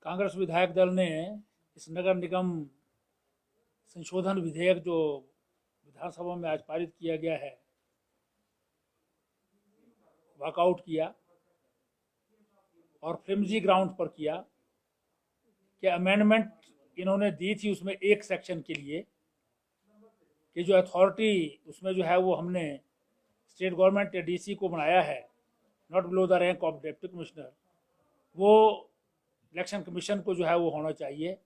कांग्रेस विधायक दल ने इस नगर निगम संशोधन विधेयक जो विधानसभा में आज पारित किया गया है, वॉकआउट किया और फ्लिम्जी ग्राउंड पर किया कि अमेंडमेंट इन्होंने दी थी उसमें एक सेक्शन के लिए कि जो अथॉरिटी उसमें जो है वो हमने स्टेट गवर्नमेंट या डीसी को बनाया है, not below the rank of deputy commissioner, वो इलेक्शन कमीशन को जो है वो होना चाहिए,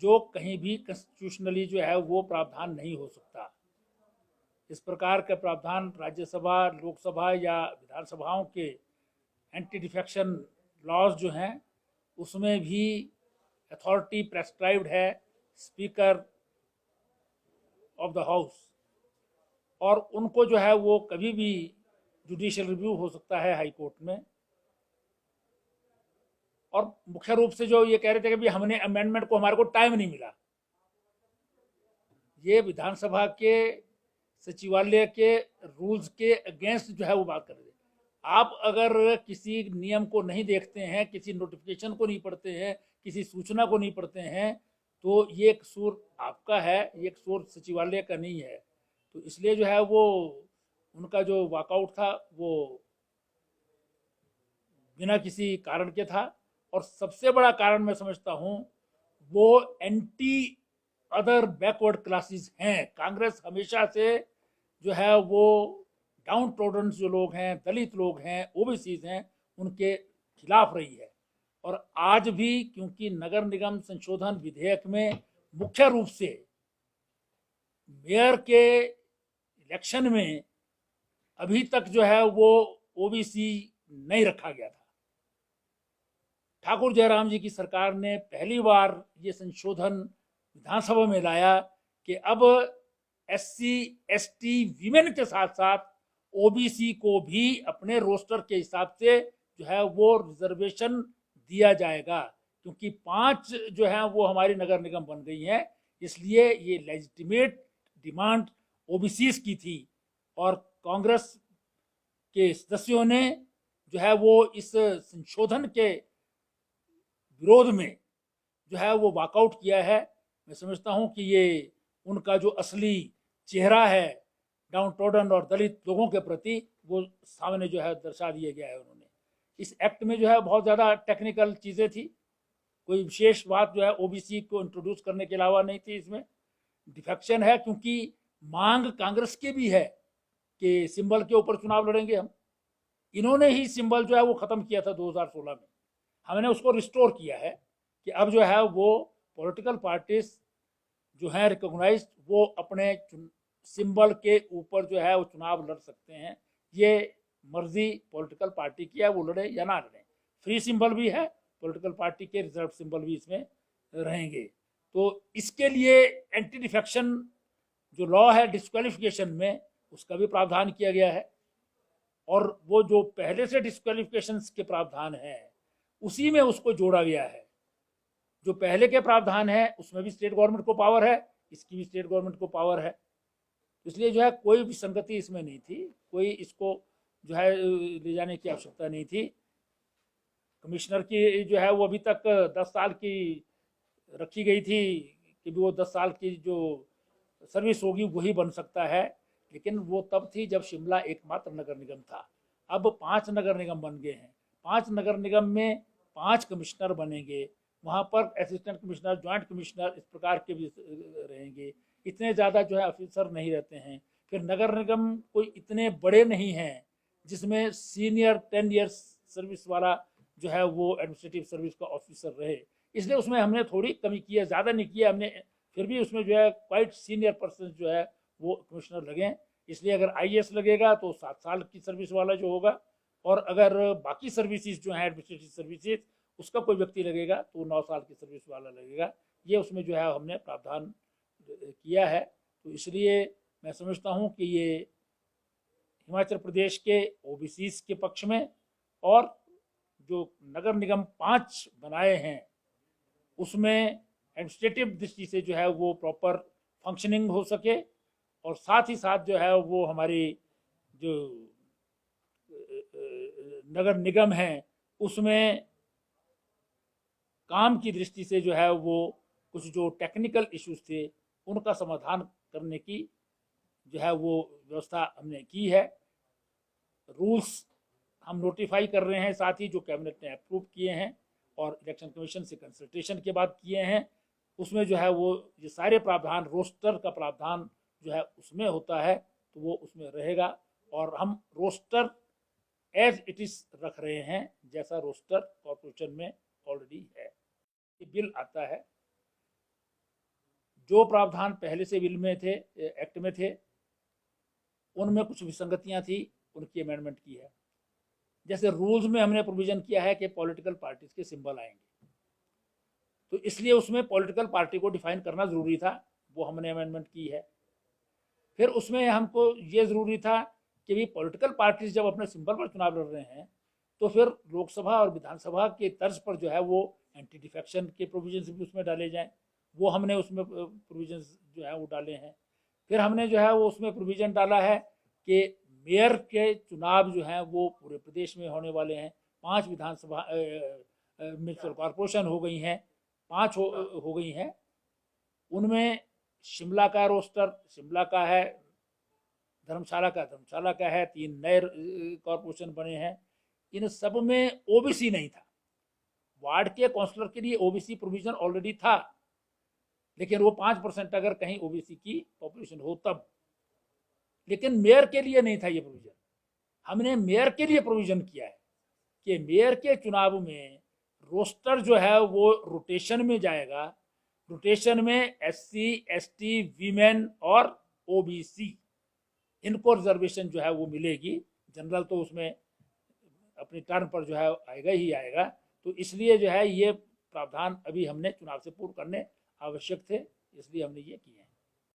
जो कहीं भी कॉन्स्टिट्यूशनली जो है वो प्रावधान नहीं हो सकता। इस प्रकार के प्रावधान राज्यसभा, लोकसभा या विधानसभाओं के एंटी डिफेक्शन लॉज जो हैं उसमें भी अथॉरिटी प्रेस्क्राइब्ड है स्पीकर ऑफ द हाउस, और उनको जो है वो कभी भी जुडिशियल रिव्यू हो सकता है हाई कोर्ट में। और मुख्य रूप से जो ये कह रहे थे कि भी हमने अमेंडमेंट को, हमारे को टाइम नहीं मिला, ये विधानसभा के सचिवालय के रूल्स के अगेंस्ट जो है वो बात कर रहे थे। आप अगर किसी नियम को नहीं देखते हैं, किसी नोटिफिकेशन को नहीं पढ़ते हैं, किसी सूचना को नहीं पढ़ते हैं, तो ये कसूर आपका है, ये कसूर सचिवालय का नहीं है। तो इसलिए जो है वो उनका जो वॉकआउट था वो बिना किसी कारण के था, और सबसे बड़ा कारण मैं समझता हूं वो एंटी अदर बैकवर्ड क्लासेस हैं। कांग्रेस हमेशा से जो है वो डाउन ट्रोडन जो लोग हैं, दलित लोग हैं, ओबीसीज हैं, उनके खिलाफ रही है। और आज भी क्योंकि नगर निगम संशोधन विधेयक में मुख्य रूप से मेयर के इलेक्शन में अभी तक जो है वो ओबीसी नहीं रखा गया था। ठाकुर जयराम जी की सरकार ने पहली बार ये संशोधन विधानसभा में लाया कि अब एससी एसटी वीमेन के साथ साथ ओबीसी को भी अपने रोस्टर के हिसाब से जो है वो रिजर्वेशन दिया जाएगा, क्योंकि 5 जो है वो हमारी नगर निगम बन गई हैं। इसलिए ये लेजिटिमेट डिमांड ओबीसीज की थी, और कांग्रेस के सदस्यों ने जो है वो इस संशोधन के विरोध में जो है वो वॉकआउट किया है। मैं समझता हूं कि ये उनका जो असली चेहरा है डाउन ट्रोडन और दलित लोगों के प्रति, वो सामने जो है दर्शा दिया गया है उन्होंने। इस एक्ट में जो है बहुत ज़्यादा टेक्निकल चीज़ें थी, कोई विशेष बात जो है ओबीसी को इंट्रोड्यूस करने के अलावा नहीं थी। इसमें डिफेक्शन है क्योंकि मांग कांग्रेस की भी है कि सिंबल के ऊपर चुनाव लड़ेंगे हम। इन्होंने ही सिंबल जो है वो ख़त्म किया था 2016 में, हमने उसको रिस्टोर किया है कि अब जो है वो पॉलिटिकल पार्टीज जो हैं रिकॉग्नाइज्ड, वो अपने सिंबल के ऊपर जो है वो चुनाव लड़ सकते हैं। ये मर्जी पॉलिटिकल पार्टी की है, वो लड़े या ना लड़े। फ्री सिंबल भी है, पॉलिटिकल पार्टी के रिजर्व सिंबल भी इसमें रहेंगे। तो इसके लिए एंटी डिफेक्शन जो लॉ है डिस्क्वालिफिकेशन में, उसका भी प्रावधान किया गया है। और वो जो पहले से डिस्क्वालिफिकेशन के प्रावधान है उसी में उसको जोड़ा गया है। जो पहले के प्रावधान है उसमें भी स्टेट गवर्नमेंट को पावर है, इसकी भी स्टेट गवर्नमेंट को पावर है। इसलिए जो है कोई विसंगति इसमें नहीं थी, कोई इसको जो है ले जाने की आवश्यकता नहीं थी। कमिश्नर की जो है वो अभी तक 10 साल की रखी गई थी कि वो 10 साल की जो सर्विस होगी वही बन सकता है, लेकिन वो तब थी जब शिमला एकमात्र नगर निगम था। अब 5 नगर निगम बन गए हैं, 5 नगर निगम में 5 कमिश्नर बनेंगे, वहाँ पर असिस्टेंट कमिश्नर, जॉइंट कमिश्नर इस प्रकार के भी रहेंगे। इतने ज़्यादा जो है ऑफिसर नहीं रहते हैं। फिर नगर निगम कोई इतने बड़े नहीं हैं जिसमें सीनियर 10 ईयर्स सर्विस वाला जो है वो एडमिनिस्ट्रेटिव सर्विस का ऑफिसर रहे, इसलिए उसमें हमने थोड़ी कमी की है, ज़्यादा नहीं किया हमने। फिर भी उसमें जो है क्वाइट सीनियर पर्सन जो है वो कमिश्नर लगे। इसलिए अगर आईएएस लगेगा तो 7 साल की सर्विस वाला जो होगा, और अगर बाकी सर्विसेज जो है एडमिनिस्ट्रेटिव सर्विसेज उसका कोई व्यक्ति लगेगा तो 9 साल की सर्विस वाला लगेगा। ये उसमें जो है हमने प्रावधान किया है। तो इसलिए मैं समझता हूँ कि ये हिमाचल प्रदेश के ओबीसीज के पक्ष में, और जो नगर निगम 5 बनाए हैं उसमें एडमिनिस्ट्रेटिव दृष्टि से जो है वो प्रॉपर फंक्शनिंग हो सके, और साथ ही साथ जो है वो हमारी जो नगर निगम है उसमें काम की दृष्टि से जो है वो कुछ जो टेक्निकल इश्यूज थे उनका समाधान करने की जो है वो व्यवस्था हमने की है। रूल्स हम नोटिफाई कर रहे हैं, साथ ही जो कैबिनेट ने अप्रूव किए हैं और इलेक्शन कमीशन से कंसल्टेशन के बाद किए हैं, उसमें जो है वो ये सारे प्रावधान, रोस्टर का प्रावधान जो है उसमें होता है, तो वो उसमें रहेगा। और हम रोस्टर एज इट इज रख रहे हैं, जैसा रोस्टर कॉर्पोरेशन में ऑलरेडी है। ये बिल आता है, जो प्रावधान पहले से बिल में थे, एक्ट में थे, उनमें कुछ विसंगतियां थी, उनकी अमेंडमेंट की है। जैसे रूल्स में हमने प्रोविजन किया है कि पॉलिटिकल पार्टीज के सिंबल आएंगे, तो इसलिए उसमें पॉलिटिकल पार्टी को डिफाइन करना जरूरी था, वो हमने अमेंडमेंट की है। फिर उसमें हमको ये जरूरी था कि भी पॉलिटिकल पार्टीज जब अपने सिंबल पर चुनाव लड़ रहे हैं, तो फिर लोकसभा और विधानसभा के तर्ज पर जो है वो एंटी डिफेक्शन के प्रोविजन भी उसमें डाले जाएं, वो हमने उसमें प्रोविजन जो है वो डाले हैं। फिर हमने जो है वो उसमें प्रोविजन डाला है कि मेयर के चुनाव जो हैं वो पूरे प्रदेश में होने वाले हैं। 5 विधानसभा म्यूनसिपल कॉरपोरेशन हो गई हैं, 5 हो गई हैं। उनमें शिमला का रोस्टर शिमला का है, धर्मशाला का है, 3 नए कॉरपोरेशन बने हैं। इन सब में ओबीसी नहीं था। वार्ड के काउंसलर के लिए ओबीसी प्रोविजन ऑलरेडी था, लेकिन वो 5% अगर कहीं ओबीसी की पॉपुलेशन हो तब। लेकिन मेयर के लिए नहीं था ये प्रोविजन। हमने मेयर के लिए प्रोविजन किया है कि मेयर के चुनाव में रोस्टर जो है वो रोटेशन में जाएगा। रोटेशन में एससी, एसटी, वीमेन और ओबीसी, इनको रिजर्वेशन जो है वो मिलेगी। जनरल तो उसमें अपनी टर्न पर जो है आएगा ही आएगा। तो इसलिए जो है ये प्रावधान अभी हमने चुनाव से पूर्व करने आवश्यक थे, इसलिए हमने ये किए हैं।